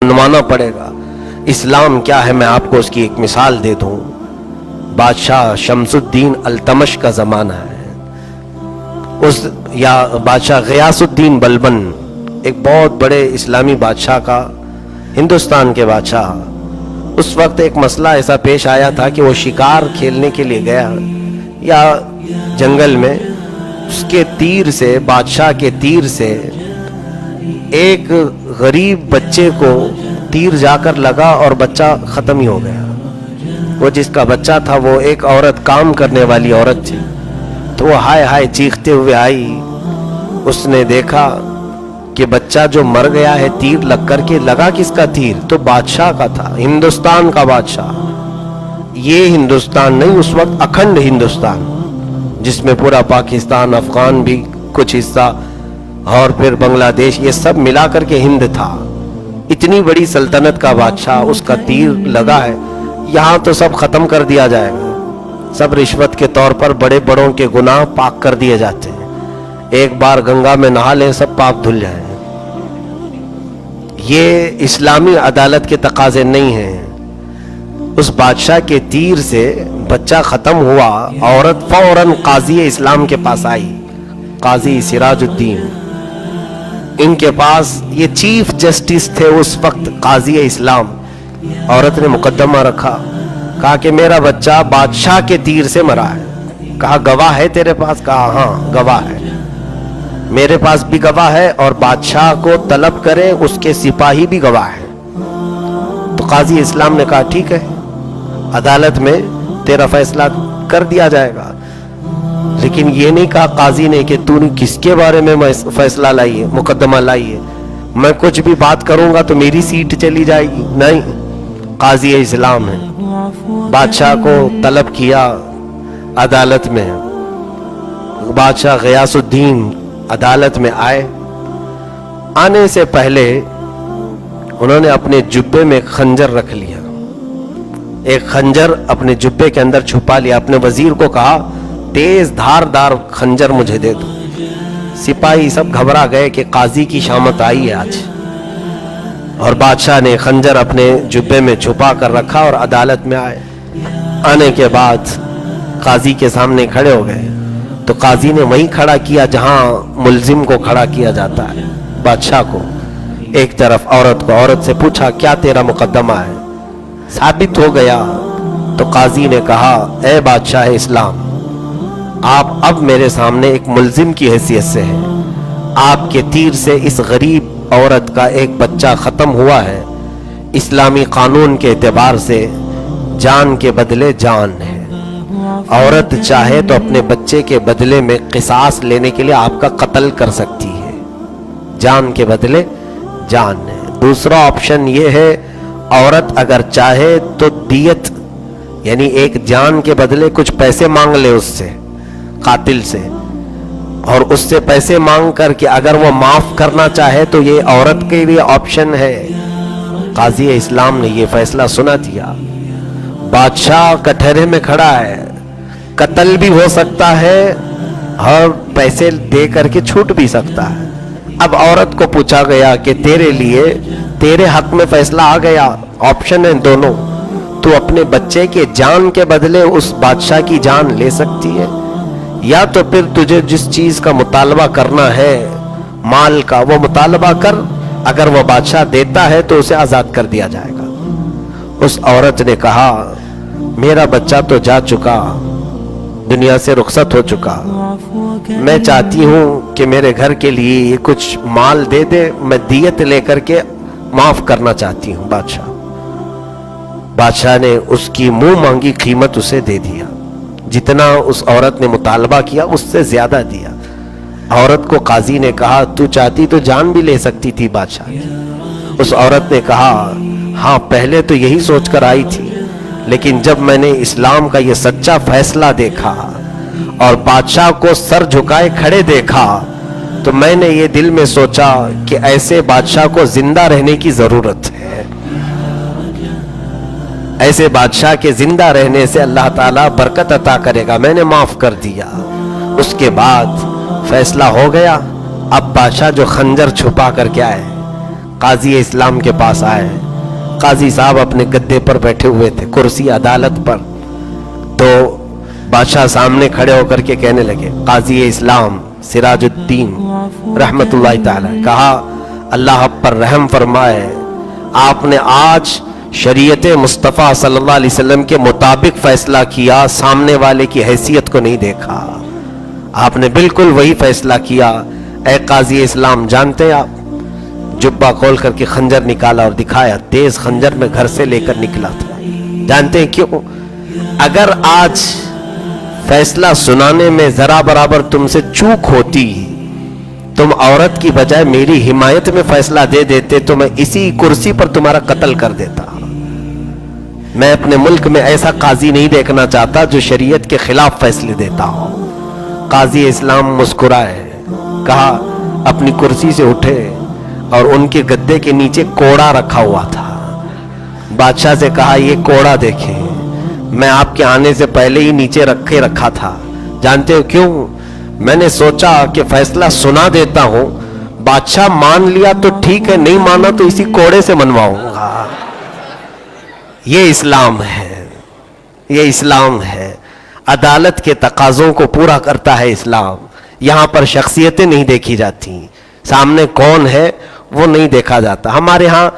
मनवाना पड़ेगा। इस्लाम क्या है, मैं आपको उसकी एक मिसाल दे दूं। बादशाह शमसुद्दीन अल्तमश का ज़माना है। या बादशाह ग़ियासुद्दीन बलबन, एक बहुत बड़े इस्लामी बादशाह का, हिंदुस्तान के बादशाह। उस वक्त एक मसला ऐसा पेश आया था कि वो शिकार खेलने के लिए गया या जंगल में, उसके तीर से, बादशाह के तीर से एक गरीब बच्चे को तीर जाकर लगा और बच्चा ख़त्म ही हो गया। वो जिसका बच्चा था वो एक औरत, काम करने वाली औरत थी। तो वो हाय हाय चीखते हुए आई। उसने देखा कि बच्चा जो मर गया है तीर लग करके, लगा किसका तीर, तो बादशाह का था, हिंदुस्तान का बादशाह। ये हिंदुस्तान नहीं, उस वक्त अखंड हिंदुस्तान, जिसमें पूरा पाकिस्तान, अफगान भी कुछ हिस्सा और फिर बांग्लादेश, ये सब मिला करके हिंद था। इतनी बड़ी सल्तनत का बादशाह, उसका तीर लगा है। यहाँ तो सब खत्म कर दिया जाएगा, सब रिश्वत के तौर पर बड़े बड़ों के गुनाह पाक कर दिए जाते हैं। एक बार गंगा में नहा लें, सब पाप धुल जाएं। ये इस्लामी अदालत के तकाजे नहीं हैं। उस बादशाह के तीर से बच्चा खत्म हुआ, औरत फौरन काजी इस्लाम के पास आई, काजी सिराजुद्दीन। इनके पास ये चीफ जस्टिस थे उस वक्त, काजी इस्लाम। औरत ने मुकदमा रखा, कहा कि मेरा बच्चा बादशाह के तीर से मरा है। कहा गवाह है तेरे पास? कहा हाँ गवाह है, मेरे पास भी गवाह है और बादशाह को तलब करें, उसके सिपाही भी गवाह है। तो काजी इस्लाम ने कहा ठीक है, अदालत में तेरा फैसला कर दिया जाएगा। लेकिन ये नहीं कहा काजी ने कि तूने किसके बारे में फैसला लाई है, मुकदमा लाई है, मैं कुछ भी बात करूंगा तो मेरी सीट चली जाएगी। नहीं, काजी इस्लाम है। बादशाह को तलब किया अदालत में। बादशाह ग़ियासुद्दीन अदालत में आए। आने से पहले उन्होंने अपने जुब्बे में खंजर रख लिया, एक खंजर अपने जुब्बे के अंदर छुपा लिया। अपने वजीर को कहा तेज धारदार खंजर मुझे दे दो। सिपाही सब घबरा गए कि काजी की शामत आई है आज। और बादशाह ने खंजर अपने जुब्बे में छुपा कर रखा और अदालत में आए। आने के बाद काजी के सामने खड़े हो गए। तो काजी ने वहीं खड़ा किया जहां मुल्जिम को खड़ा किया जाता है, बादशाह को एक तरफ, औरत को। औरत से पूछा क्या तेरा मुकदमा है? साबित हो गया तो काजी ने कहा ए बादशाह इस्लाम, आप अब मेरे सामने एक मुल्जिम की हैसियत से हैं। आपके तीर से इस गरीब औरत का एक बच्चा ख़त्म हुआ है। इस्लामी कानून के एतबार से जान के बदले जान है। औरत चाहे तो अपने बच्चे के बदले में क़िसास लेने के लिए आपका कत्ल कर सकती है, जान के बदले जान है। दूसरा ऑप्शन ये है, औरत अगर चाहे तो दियत, यानी एक जान के बदले कुछ पैसे मांग ले उससे, कातिल से, और उससे पैसे मांग करके अगर वो माफ करना चाहे तो ये औरत के लिए ऑप्शन है। काजी इस्लाम ने ये फैसला सुना दिया। बादशाह कटहरे में खड़ा है, कत्ल भी हो सकता है और पैसे दे करके छूट भी सकता है। अब औरत को पूछा गया कि तेरे लिए, तेरे हक में फैसला आ गया, ऑप्शन है दोनों, तू अपने बच्चे के जान के बदले उस बादशाह की जान ले सकती है, या तो फिर तुझे जिस चीज का मुतालबा करना है, माल का, वो मुतालबा कर। अगर वो बादशाह देता है तो उसे आजाद कर दिया जाएगा। उस औरत ने कहा मेरा बच्चा तो जा चुका, दुनिया से रुखसत हो चुका, मैं चाहती हूं कि मेरे घर के लिए ये कुछ माल दे दे, मैं दियत लेकर के माफ करना चाहती हूं। बादशाह ने उसकी मुंह मांगी कीमत उसे दे दिया, जितना उस औरत ने मुतालबा किया उससे ज्यादा दिया। औरत को काजी ने कहा तू चाहती तो जान भी ले सकती थी बादशाह की। उस औरत ने कहा हाँ पहले तो यही सोचकर आई थी, लेकिन जब मैंने इस्लाम का ये सच्चा फैसला देखा और बादशाह को सर झुकाए खड़े देखा तो मैंने ये दिल में सोचा कि ऐसे बादशाह को जिंदा रहने की जरूरत है। ऐसे बादशाह के जिंदा रहने से अल्लाह ताला बरकत अता करेगा। मैंने माफ कर दिया। उसके बाद फैसला हो गया। अब बादशाह जो खंजर छुपा करके आए, قاضی اسلام کے پاس آئے. قاضی صاحب اپنے گدے پر بیٹھے ہوئے تھے, کرسی عدالت پر. تو بادشاہ سامنے کھڑے ہو کر کے کہنے لگے, قاضی اسلام سراج الدین رحمت اللہ تعالی, کہا اللہ آپ پر رحم فرمائے, آپ نے آج شریعت مصطفیٰ صلی اللہ علیہ وسلم کے مطابق فیصلہ کیا, سامنے والے کی حیثیت کو نہیں دیکھا, آپ نے بالکل وہی فیصلہ کیا. اے قاضی اسلام, جانتے ہیں آپ, جبہ کھول کر کے خنجر نکالا اور دکھایا, تیز خنجر میں گھر سے لے کر نکلا تھا. جانتے ہیں کیوں؟ اگر آج فیصلہ سنانے میں ذرا برابر تم سے چوک ہوتی, تم عورت کی بجائے میری حمایت میں فیصلہ دے دیتے, تو میں اسی کرسی پر تمہارا قتل کر دیتا. میں اپنے ملک میں ایسا قاضی نہیں دیکھنا چاہتا جو شریعت کے خلاف فیصلے دیتا ہو. قاضی اسلام مسکرائے, کہا اپنی کرسی سے اٹھے اور ان کے گدے کے نیچے کوڑا رکھا ہوا تھا. بادشاہ سے کہا یہ کوڑا دیکھیں, میں آپ کے آنے سے پہلے ہی نیچے رکھا تھا. جانتے ہو کیوں؟ میں نے سوچا کہ فیصلہ سنا دیتا ہوں, بادشاہ مان لیا تو ٹھیک ہے, نہیں مانا تو اسی کوڑے سے منواؤں گا. یہ اسلام ہے, یہ اسلام ہے. عدالت کے تقاضوں کو پورا کرتا ہے اسلام. یہاں پر شخصیتیں نہیں دیکھی جاتی, سامنے کون ہے وہ نہیں دیکھا جاتا. ہمارے ہاں